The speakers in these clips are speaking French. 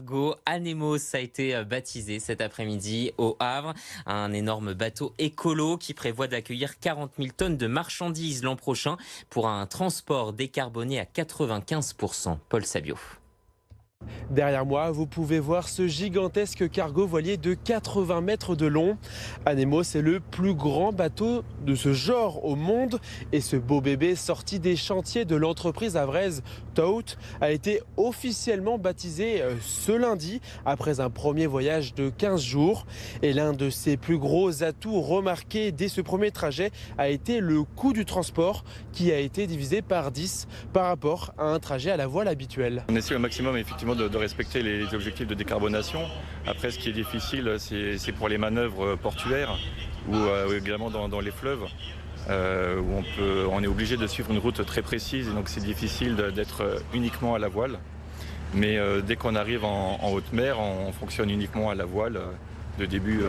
cargo Anemos a été baptisé cet après-midi au Havre. Un énorme bateau écolo qui prévoit d'accueillir 40 000 tonnes de marchandises l'an prochain pour un transport décarboné à 95%. Paul Sabio. Derrière moi, vous pouvez voir ce gigantesque cargo voilier de 80 mètres de long. Anemos est le plus grand bateau de ce genre au monde et ce beau bébé sorti des chantiers de l'entreprise havraise Tout a été officiellement baptisé ce lundi après un premier voyage de 15 jours. Et l'un de ses plus gros atouts remarqués dès ce premier trajet a été le coût du transport qui a été divisé par 10 par rapport à un trajet à la voile habituel. On essaie au maximum effectivement de respecter les objectifs de décarbonation. Après, ce qui est difficile, c'est pour les manœuvres portuaires ou également dans les fleuves où on est obligé de suivre une route très précise et donc c'est difficile d'être uniquement à la voile. Mais dès qu'on arrive en haute mer, on fonctionne uniquement à la voile. Du début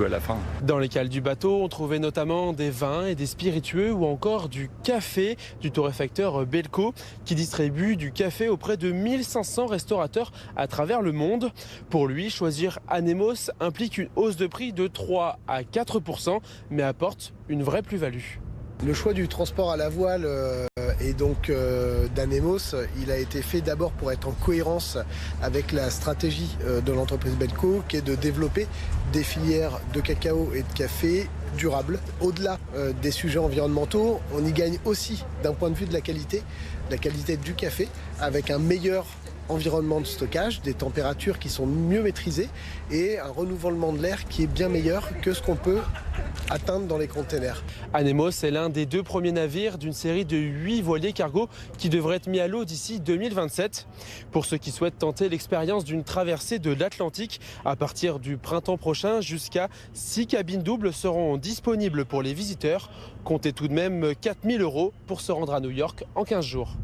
à la fin. Dans les cales du bateau, on trouvait notamment des vins et des spiritueux ou encore du café du torréfacteur Belco qui distribue du café auprès de 1500 restaurateurs à travers le monde. Pour lui, choisir Anemos implique une hausse de prix de 3 à 4%, mais apporte une vraie plus-value. Le choix du transport à la voile et donc d'Anemos, il a été fait d'abord pour être en cohérence avec la stratégie de l'entreprise Belco qui est de développer des filières de cacao et de café durables. Au-delà des sujets environnementaux, on y gagne aussi d'un point de vue de la qualité du café avec un meilleur environnement de stockage, des températures qui sont mieux maîtrisées et un renouvellement de l'air qui est bien meilleur que ce qu'on peut atteindre dans les containers. Anemos est l'un des 2 premiers navires d'une série de 8 voiliers cargo qui devraient être mis à l'eau d'ici 2027. Pour ceux qui souhaitent tenter l'expérience d'une traversée de l'Atlantique, à partir du printemps prochain, jusqu'à 6 cabines doubles seront disponibles pour les visiteurs. Comptez tout de même 4 000 € pour se rendre à New York en 15 jours.